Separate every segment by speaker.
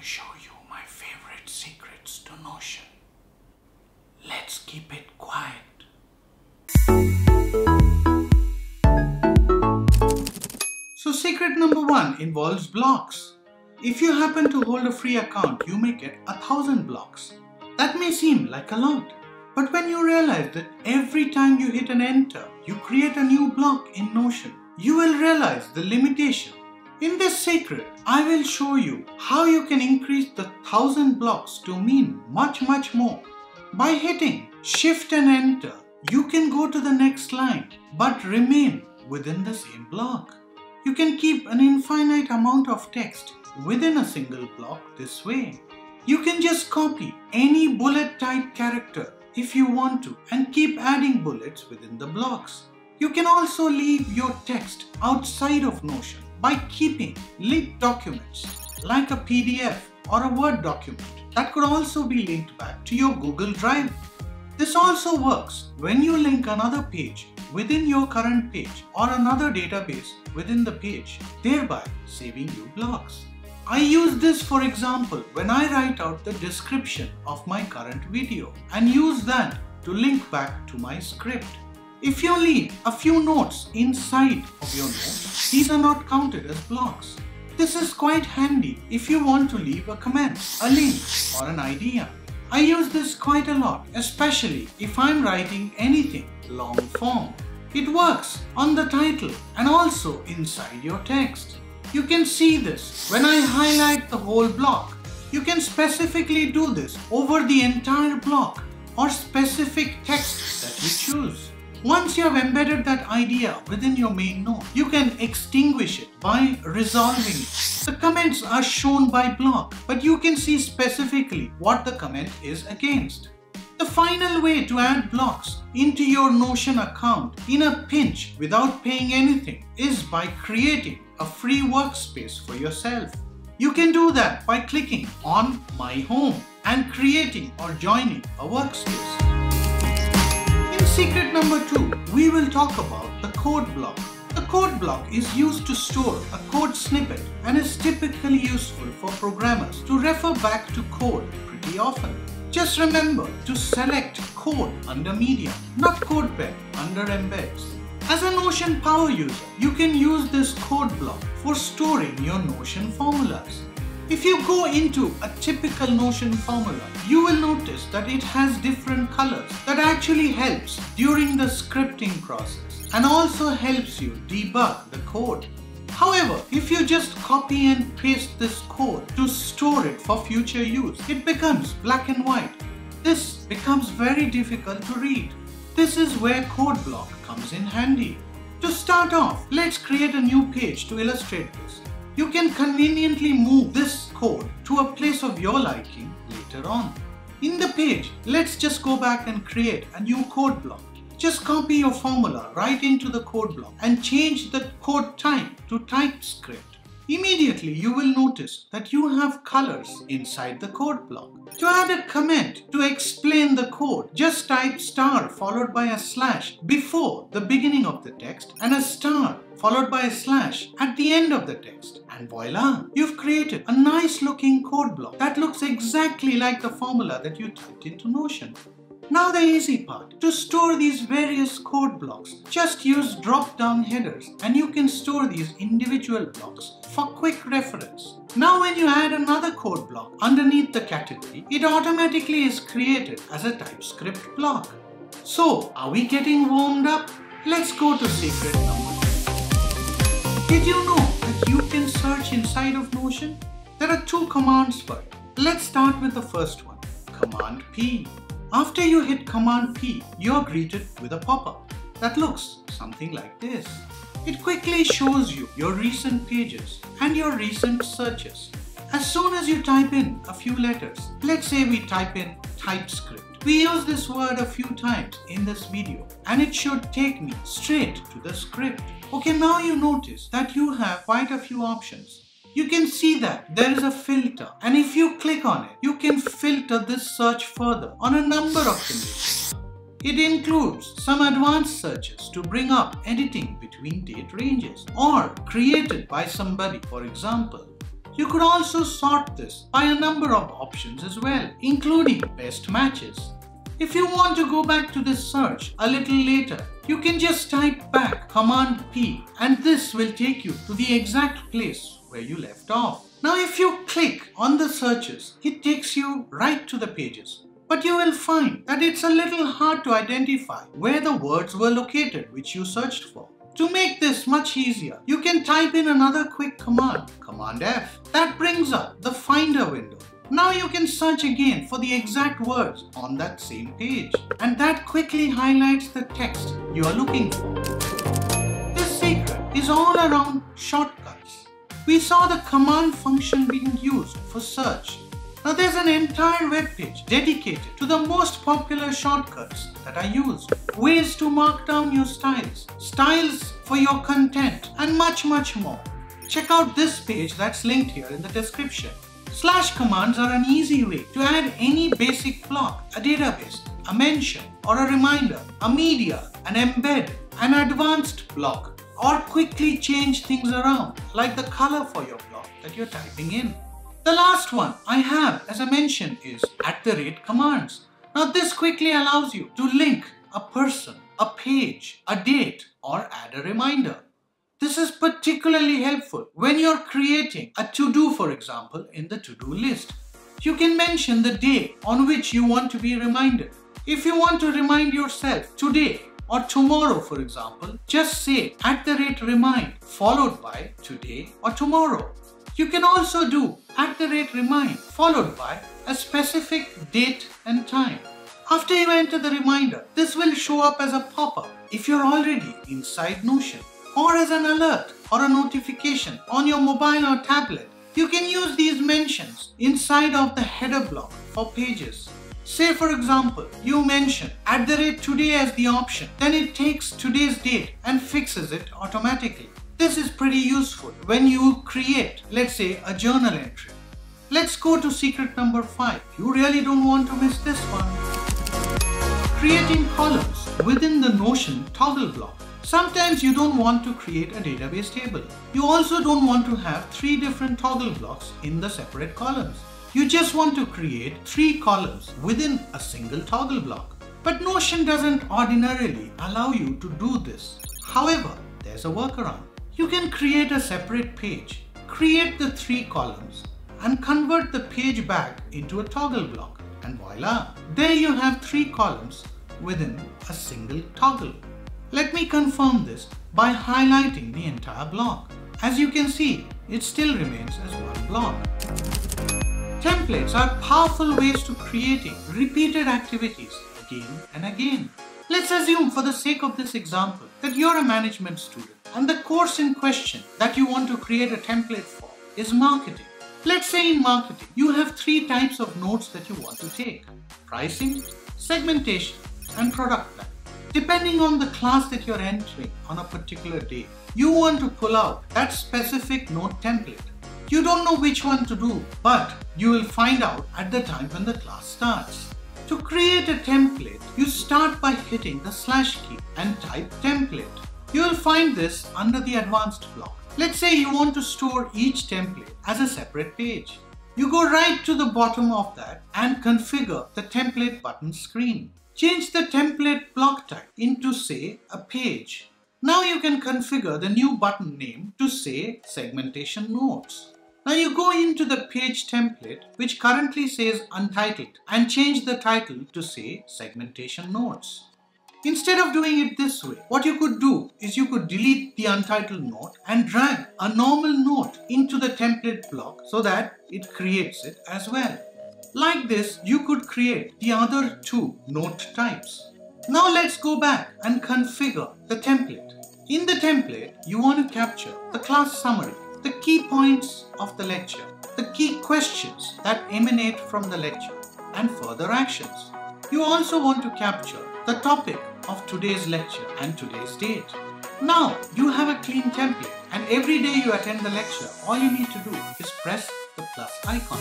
Speaker 1: show you my favorite secrets to Notion. Let's keep it quiet. So secret number 1 involves blocks. If you happen to hold a free account, you may get 1,000 blocks. That may seem like a lot, but when you realize that every time you hit an enter, you create a new block in Notion, you will realize the limitation. In this secret, I will show you how you can increase the 1,000 blocks to mean much more. By hitting Shift and Enter, you can go to the next line but remain within the same block. You can keep an infinite amount of text within a single block this way. You can just copy any bullet type character if you want to and keep adding bullets within the blocks. You can also leave your text outside of Notion by keeping linked documents like a PDF or a Word document that could also be linked back to your Google Drive. This also works when you link another page within your current page or another database within the page, thereby saving you blocks. I use this, for example, when I write out the description of my current video and use that to link back to my script. If you leave a few notes inside of your notes, these are not counted as blocks. This is quite handy if you want to leave a comment, a link, or an idea. I use this quite a lot, especially if I'm writing anything long form. It works on the title and also inside your text. You can see this when I highlight the whole block. You can specifically do this over the entire block or specific text that you choose. Once you have embedded that idea within your main note, you can extinguish it by resolving it. The comments are shown by block, but you can see specifically what the comment is against. The final way to add blocks into your Notion account in a pinch without paying anything is by creating a free workspace for yourself. You can do that by clicking on My Home and creating or joining a workspace. In secret number 2, we will talk about the code block. The code block is used to store a code snippet and is typically useful for programmers to refer back to code pretty often. Just remember to select Code under Media, not CodePen under Embeds. As a Notion power user, you can use this code block for storing your Notion formulas. If you go into a typical Notion formula, you will notice that it has different colors that actually helps during the scripting process and also helps you debug the code. However, if you just copy and paste this code to store it for future use, it becomes black and white. This becomes very difficult to read. This is where code block comes in handy. To start off, let's create a new page to illustrate this. You can conveniently move this code to a place of your liking later on. In the page, let's just go back and create a new code block. Just copy your formula right into the code block and change the code type to TypeScript. Immediately you will notice that you have colors inside the code block. To add a comment to explain the code, just type star followed by a slash before the beginning of the text and a star followed by a slash at the end of the text. And voila! You've created a nice looking code block that looks exactly like the formula that you typed into Notion. Now the easy part. To store these various code blocks, just use drop-down headers and you can store these individual blocks for quick reference. Now when you add another code block underneath the category, it automatically is created as a TypeScript block. So, are we getting warmed up? Let's go to secret number 2. Did you know that you can search inside of Notion? There are 2 commands for it. Let's start with the first one, Command P. After you hit Command P, you're greeted with a pop-up that looks something like this. It quickly shows you your recent pages and your recent searches. As soon as you type in a few letters, let's say we type in TypeScript. We use this word a few times in this video and it should take me straight to the script. Okay, now you notice that you have quite a few options. You can see that there is a filter, and if you click on it, you can filter this search further on a number of conditions. It includes some advanced searches to bring up editing between date ranges or created by somebody, for example. You could also sort this by a number of options as well, including best matches. If you want to go back to this search a little later, you can just type back Command P and this will take you to the exact place where you left off. Now if you click on the searches, it takes you right to the pages. But you will find that it's a little hard to identify where the words were located which you searched for. To make this much easier, you can type in another quick command, Command F. That brings up the Finder window. Now you can search again for the exact words on that same page, and that quickly highlights the text you are looking for. This secret is all around shortcuts. We saw the command function being used for search. Now there's an entire web page dedicated to the most popular shortcuts that are used, ways to mark down your styles, styles for your content, and much more. Check out this page that's linked here in the description. Slash commands are an easy way to add any basic block, a database, a mention, or a reminder, a media, an embed, an advanced block, or quickly change things around, like the color for your block that you're typing in. The last one I have as a mention is @commands. Now this quickly allows you to link a person, a page, a date, or add a reminder. This is particularly helpful when you're creating a to-do, for example, in the to-do list. You can mention the day on which you want to be reminded. If you want to remind yourself today or tomorrow, for example, just say @remind followed by today or tomorrow. You can also do @remind followed by a specific date and time. After you enter the reminder, this will show up as a pop-up if you're already inside Notion, or as an alert or a notification on your mobile or tablet. You can use these mentions inside of the header block for pages. Say for example, you mention @today as the option, then it takes today's date and fixes it automatically. This is pretty useful when you create, let's say, a journal entry. Let's go to secret number 5. You really don't want to miss this one. Creating columns within the Notion toggle block. Sometimes you don't want to create a database table. You also don't want to have 3 different toggle blocks in the separate columns. You just want to create 3 columns within a single toggle block. But Notion doesn't ordinarily allow you to do this. However, there's a workaround. You can create a separate page, create the 3 columns, and convert the page back into a toggle block. And voila! There you have 3 columns within a single toggle. Let me confirm this by highlighting the entire block. As you can see, it still remains as one block. Templates are powerful ways to creating repeated activities again and again. Let's assume, for the sake of this example, that you're a management student and the course in question that you want to create a template for is marketing. Let's say in marketing, you have 3 types of notes that you want to take: pricing, segmentation, and product plan. Depending on the class that you're entering on a particular day, you want to pull out that specific note template. You don't know which one to do, but you will find out at the time when the class starts. To create a template, you start by hitting the / key and type template. You will find this under the advanced block. Let's say you want to store each template as a separate page. You go right to the bottom of that and configure the template button screen. Change the template block type into, say, a page. Now you can configure the new button name to, say, segmentation notes. Now you go into the page template, which currently says untitled, and change the title to, say, segmentation notes. Instead of doing it this way, what you could do is you could delete the untitled note and drag a normal note into the template block so that it creates it as well. Like this, you could create the other 2 note types. Now let's go back and configure the template. In the template, you want to capture the class summary, the key points of the lecture, the key questions that emanate from the lecture, and further actions. You also want to capture the topic of today's lecture and today's date. Now you have a clean template, and every day you attend the lecture, all you need to do is press the plus icon.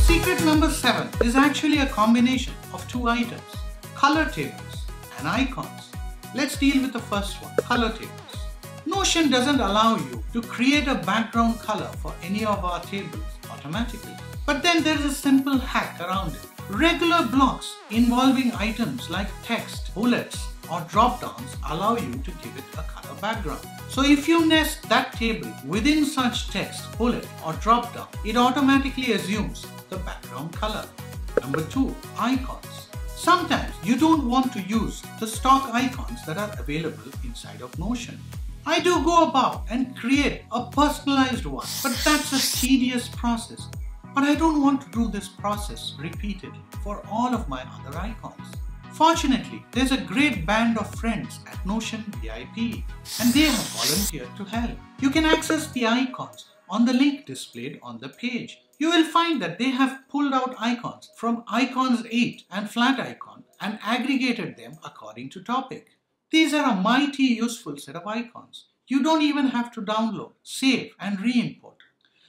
Speaker 1: Secret number 7 is actually a combination of 2 items: color tables and icons. Let's deal with the first one, color tables. Notion doesn't allow you to create a background color for any of our tables automatically. But then there is a simple hack around it. Regular blocks involving items like text, bullets, or drop-downs allow you to give it a color background. So if you nest that table within such text, bullet, or drop-down, it automatically assumes the background color. Number 2. Icons. Sometimes you don't want to use the stock icons that are available inside of Notion. I do go about and create a personalized one, but that's a tedious process. But I don't want to do this process repeatedly for all of my other icons. Fortunately, there's a great band of friends at Notion VIP, and they have volunteered to help. You can access the icons on the link displayed on the page. You will find that they have pulled out icons from Icons 8 and Flat Icon and aggregated them according to topic. These are a mighty useful set of icons. You don't even have to download, save, and re-import.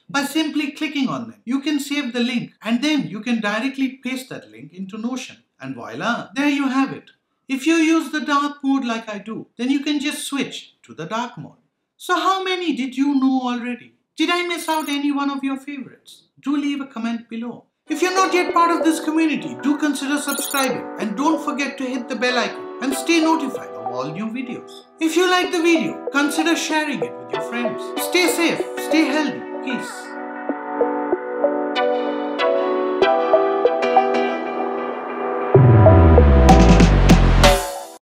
Speaker 1: By simply clicking on them, you can save the link and then you can directly paste that link into Notion. And voila, there you have it. If you use the dark mode like I do, then you can just switch to the dark mode. So how many did you know already? Did I miss out any one of your favorites? Do leave a comment below. If you're not yet part of this community, do consider subscribing and don't forget to hit the bell icon and stay notified of all new videos. If you like the video, consider sharing it with your friends. Stay safe, stay healthy. Peace.